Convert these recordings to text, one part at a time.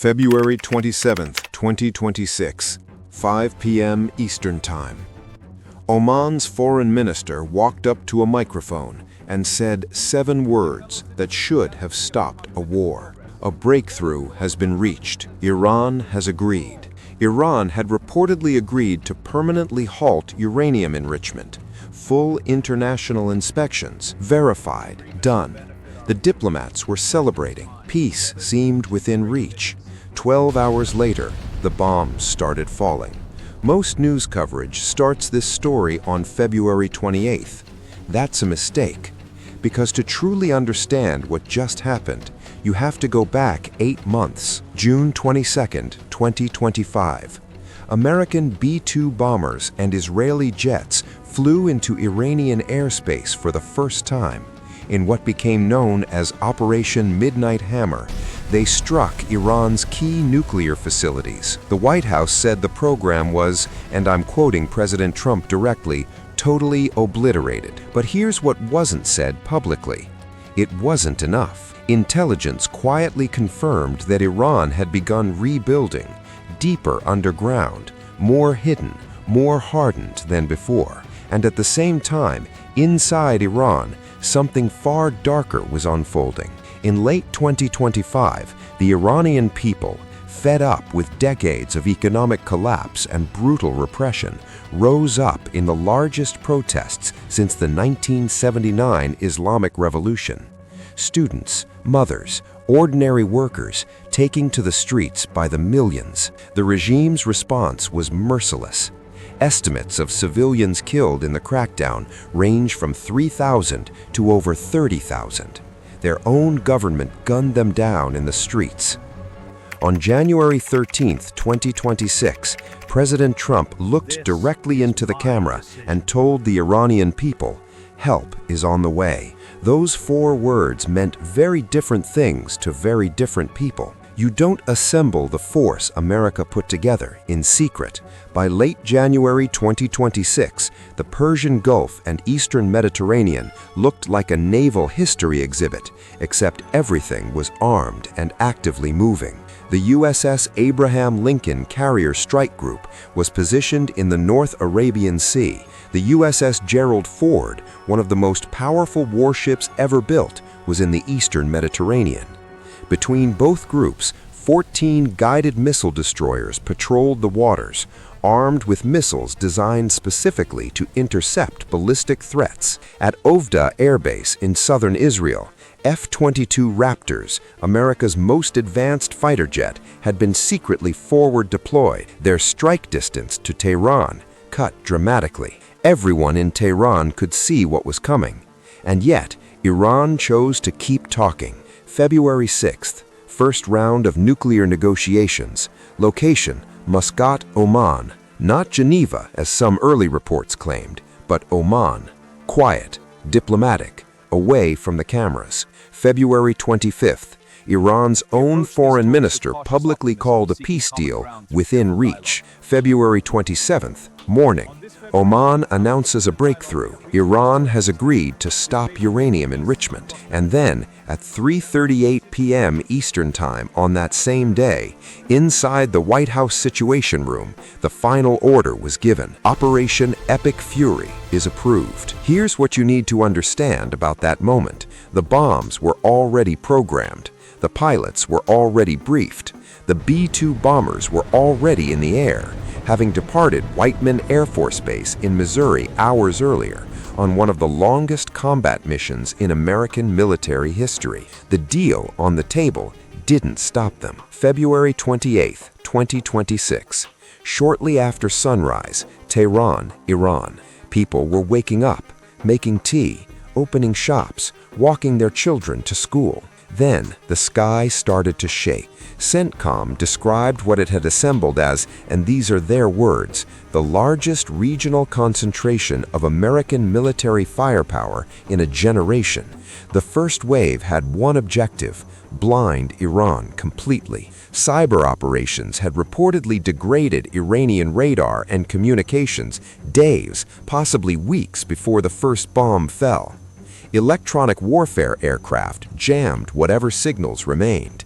February 27, 2026, 5 p.m. Eastern Time. Oman's foreign minister walked up to a microphone and said 7 words that should have stopped a war. A breakthrough has been reached. Iran has agreed. Iran had reportedly agreed to permanently halt uranium enrichment. Full international inspections, verified, done. The diplomats were celebrating. Peace seemed within reach. 12 hours later, the bombs started falling. Most news coverage starts this story on February 28th. That's a mistake, because to truly understand what just happened, you have to go back 8 months, June 22, 2025. American B-2 bombers and Israeli jets flew into Iranian airspace for the first time. In what became known as Operation Midnight Hammer, they struck Iran's key nuclear facilities. The White House said the program was, and I'm quoting President Trump directly, totally obliterated. But here's what wasn't said publicly. It wasn't enough. Intelligence quietly confirmed that Iran had begun rebuilding, deeper underground, more hidden, more hardened than before. And at the same time, inside Iran, something far darker was unfolding. In late 2025, the Iranian people, fed up with decades of economic collapse and brutal repression, rose up in the largest protests since the 1979 Islamic Revolution. Students, mothers, ordinary workers taking to the streets by the millions. The regime's response was merciless. Estimates of civilians killed in the crackdown range from 3,000 to over 30,000. Their own government gunned them down in the streets. On January 13, 2026, President Trump looked directly into the camera and told the Iranian people, "Help is on the way." Those 4 words meant very different things to very different people. You don't assemble the force America put together in secret. By late January 2026, the Persian Gulf and Eastern Mediterranean looked like a naval history exhibit, except everything was armed and actively moving. The USS Abraham Lincoln Carrier Strike Group was positioned in the North Arabian Sea. The USS Gerald Ford, one of the most powerful warships ever built, was in the Eastern Mediterranean. Between both groups, 14 guided missile destroyers patrolled the waters, armed with missiles designed specifically to intercept ballistic threats. At Udeid Airbase in southern Israel, F-22 Raptors, America's most advanced fighter jet, had been secretly forward deployed, their strike distance to Tehran cut dramatically. Everyone in Tehran could see what was coming. And yet, Iran chose to keep talking. February 6th, first round of nuclear negotiations. Location, Muscat, Oman. Not Geneva, as some early reports claimed, but Oman. Quiet, diplomatic, away from the cameras. February 25th, Iran's own foreign minister publicly called a peace deal within reach. February 27th, morning. Oman announces a breakthrough. Iran has agreed to stop uranium enrichment. And then, at 3:38 p.m. Eastern Time on that same day, inside the White House Situation Room, the final order was given. Operation Epic Fury is approved. Here's what you need to understand about that moment. The bombs were already programmed. The pilots were already briefed. The B-2 bombers were already in the air, having departed Whiteman Air Force Base in Missouri hours earlier on one of the longest combat missions in American military history. The deal on the table didn't stop them. February 28, 2026. Shortly after sunrise, Tehran, Iran. People were waking up, making tea, opening shops, walking their children to school. Then the sky started to shake. CENTCOM described what it had assembled as, and these are their words, the largest regional concentration of American military firepower in a generation. The first wave had one objective: blind Iran completely. Cyber operations had reportedly degraded Iranian radar and communications days, possibly weeks before the first bomb fell. Electronic warfare aircraft jammed whatever signals remained.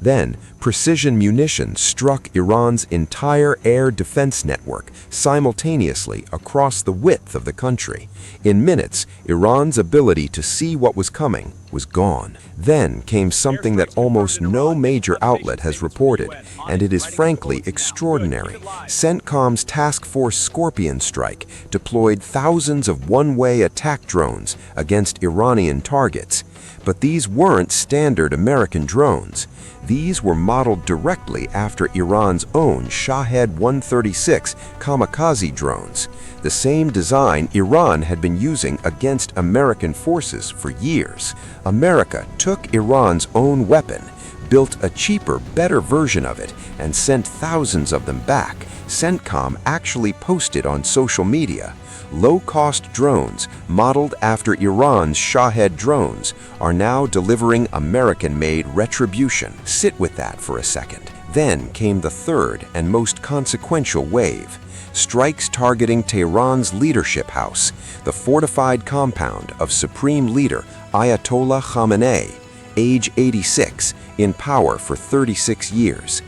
Then, precision munitions struck Iran's entire air defense network simultaneously across the width of the country. In minutes, Iran's ability to see what was coming was gone. Then came something that almost no major outlet has reported, and it is frankly extraordinary. CENTCOM's Task Force Scorpion strike deployed thousands of one-way attack drones against Iranian targets. But these weren't standard American drones. These were modeled directly after Iran's own Shahed 136 kamikaze drones, the same design Iran had been using against American forces for years. America took Iran's own weapon, built a cheaper, better version of it, and sent thousands of them back. CENTCOM actually posted on social media, low-cost drones modeled after Iran's Shahed drones are now delivering American-made retribution. Sit with that for a second. Then came the third and most consequential wave. Strikes targeting Tehran's leadership house, the fortified compound of Supreme Leader Ayatollah Khamenei, age 86, in power for 36 years.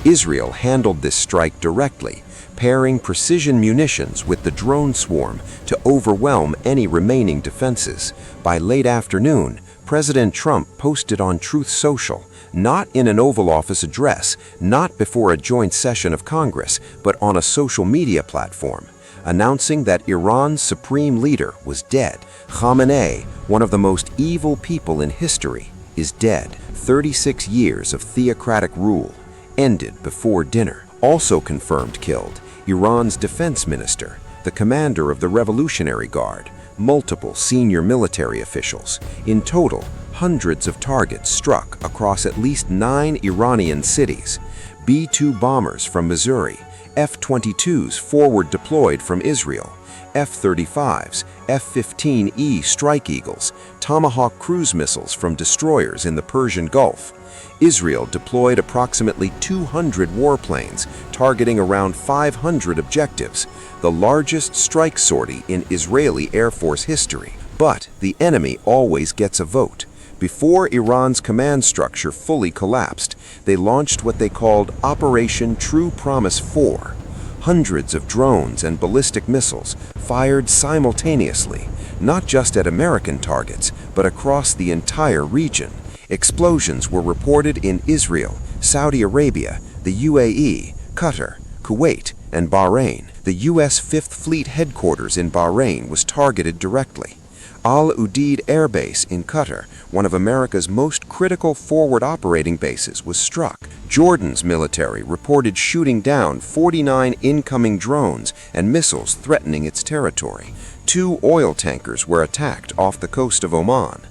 Israel handled this strike directly, pairing precision munitions with the drone swarm to overwhelm any remaining defenses. By late afternoon, President Trump posted on Truth Social, not in an Oval Office address, not before a joint session of Congress, but on a social media platform, announcing that Iran's supreme leader was dead. Khamenei, one of the most evil people in history, is dead. 36 years of theocratic rule ended before dinner. Also confirmed killed, Iran's defense minister, the commander of the Revolutionary Guard, multiple senior military officials. In total, hundreds of targets struck across at least 9 Iranian cities. B-2 bombers from Missouri, F-22s forward deployed from Israel, F-35s, F-15E Strike Eagles, Tomahawk cruise missiles from destroyers in the Persian Gulf. Israel deployed approximately 200 warplanes, targeting around 500 objectives, the largest strike sortie in Israeli Air Force history. But the enemy always gets a vote. Before Iran's command structure fully collapsed, they launched what they called Operation True Promise 4. Hundreds of drones and ballistic missiles fired simultaneously, not just at American targets, but across the entire region. Explosions were reported in Israel, Saudi Arabia, the UAE, Qatar, Kuwait, and Bahrain. The U.S. 5th Fleet headquarters in Bahrain was targeted directly. Udeid Airbase in Qatar, one of America's most critical forward operating bases, was struck. Jordan's military reported shooting down 49 incoming drones and missiles threatening its territory. 2 oil tankers were attacked off the coast of Oman.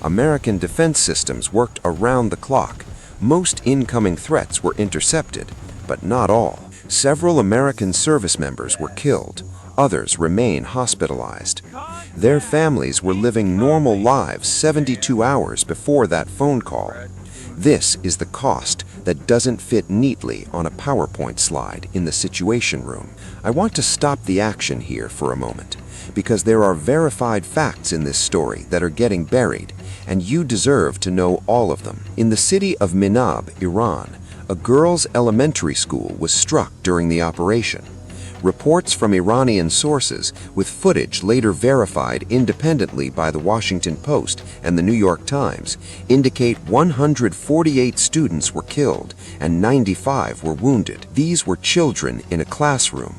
American defense systems worked around the clock. Most incoming threats were intercepted, but not all. Several American service members were killed. Others remain hospitalized. Their families were living normal lives 72 hours before that phone call. This is the cost that doesn't fit neatly on a PowerPoint slide in the Situation Room. I want to stop the action here for a moment, because there are verified facts in this story that are getting buried, and you deserve to know all of them. In the city of Minab, Iran, a girls' elementary school was struck during the operation. Reports from Iranian sources, with footage later verified independently by the Washington Post and the New York Times, indicate 148 students were killed and 95 were wounded. These were children in a classroom.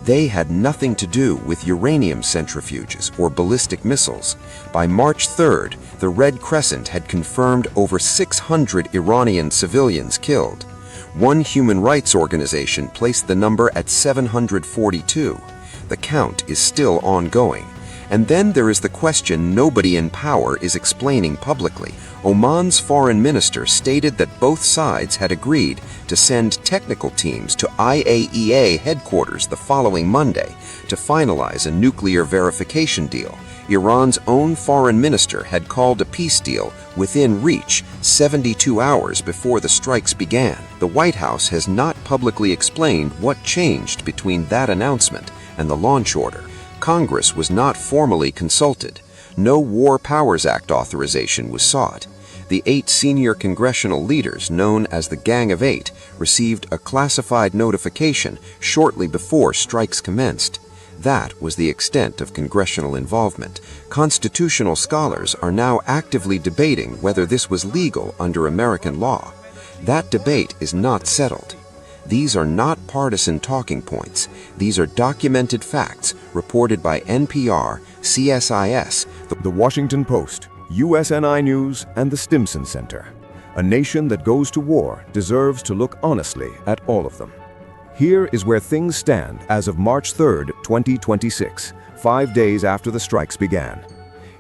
They had nothing to do with uranium centrifuges or ballistic missiles. By March 3rd, the Red Crescent had confirmed over 600 Iranian civilians killed. One human rights organization placed the number at 742. The count is still ongoing. And then there is the question nobody in power is explaining publicly. Oman's foreign minister stated that both sides had agreed to send technical teams to IAEA headquarters the following Monday to finalize a nuclear verification deal. Iran's own foreign minister had called a peace deal within reach 72 hours before the strikes began. The White House has not publicly explained what changed between that announcement and the launch order. Congress was not formally consulted. No War Powers Act authorization was sought. The 8 senior congressional leaders, known as the Gang of 8, received a classified notification shortly before strikes commenced. That was the extent of congressional involvement. Constitutional scholars are now actively debating whether this was legal under American law. That debate is not settled. These are not partisan talking points. These are documented facts reported by NPR, CSIS, The Washington Post, USNI News, and the Stimson Center. A nation that goes to war deserves to look honestly at all of them. Here is where things stand as of March 3, 2026, 5 days after the strikes began.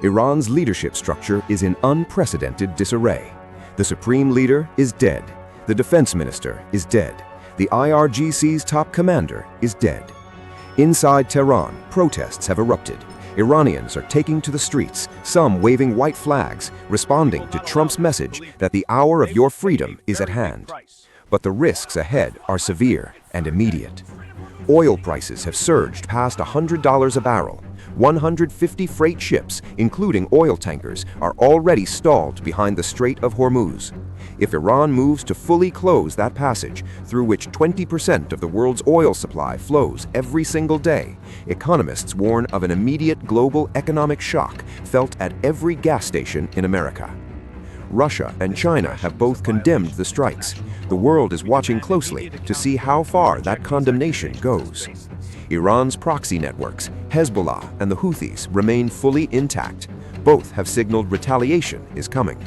Iran's leadership structure is in unprecedented disarray. The supreme leader is dead. The defense minister is dead. The IRGC's top commander is dead. Inside Tehran, protests have erupted. Iranians are taking to the streets, some waving white flags, responding to Trump's message that the hour of your freedom is at hand. But the risks ahead are severe and immediate. Oil prices have surged past $100 a barrel. 150 freight ships, including oil tankers, are already stalled behind the Strait of Hormuz. If Iran moves to fully close that passage, through which 20% of the world's oil supply flows every single day, economists warn of an immediate global economic shock felt at every gas station in America. Russia and China have both condemned the strikes. The world is watching closely to see how far that condemnation goes. Iran's proxy networks, Hezbollah and the Houthis, remain fully intact. Both have signaled retaliation is coming.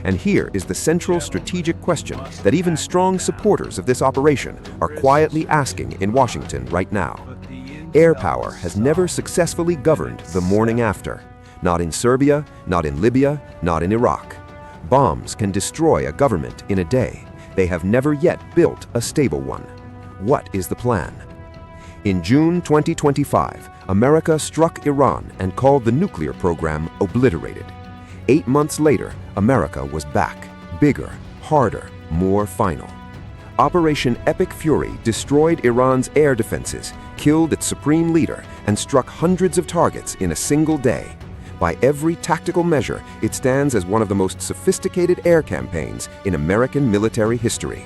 And here is the central strategic question that even strong supporters of this operation are quietly asking in Washington right now. Air power has never successfully governed the morning after. Not in Serbia, not in Libya, not in Iraq. Bombs can destroy a government in a day. They have never yet built a stable one. What is the plan? In June 2025, America struck Iran and called the nuclear program obliterated. 8 months later, America was back, bigger, harder, more final. Operation Epic Fury destroyed Iran's air defenses, killed its supreme leader, and struck hundreds of targets in a single day. By every tactical measure, it stands as one of the most sophisticated air campaigns in American military history.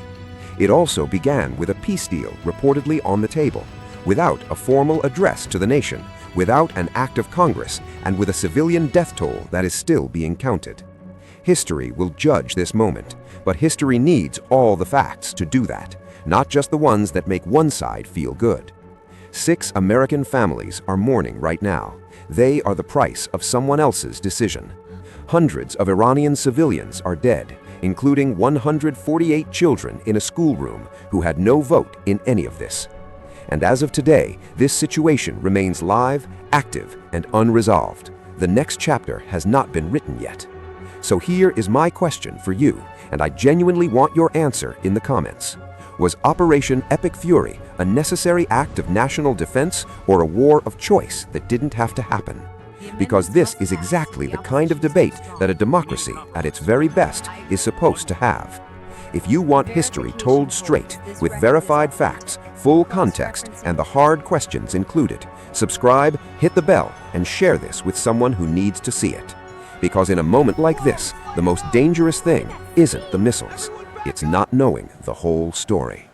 It also began with a peace deal reportedly on the table, without a formal address to the nation, without an act of Congress, and with a civilian death toll that is still being counted. History will judge this moment, but history needs all the facts to do that, not just the ones that make one side feel good. 6 American families are mourning right now. They are the price of someone else's decision. Hundreds of Iranian civilians are dead, including 148 children in a schoolroom who had no vote in any of this. And as of today, this situation remains live, active, and unresolved. The next chapter has not been written yet. So here is my question for you, and I genuinely want your answer in the comments. Was Operation Epic Fury a necessary act of national defense or a war of choice that didn't have to happen? Because this is exactly the kind of debate that a democracy, at its very best, is supposed to have. If you want history told straight, with verified facts, full context, and the hard questions included, subscribe, hit the bell, and share this with someone who needs to see it. Because in a moment like this, the most dangerous thing isn't the missiles. It's not knowing the whole story.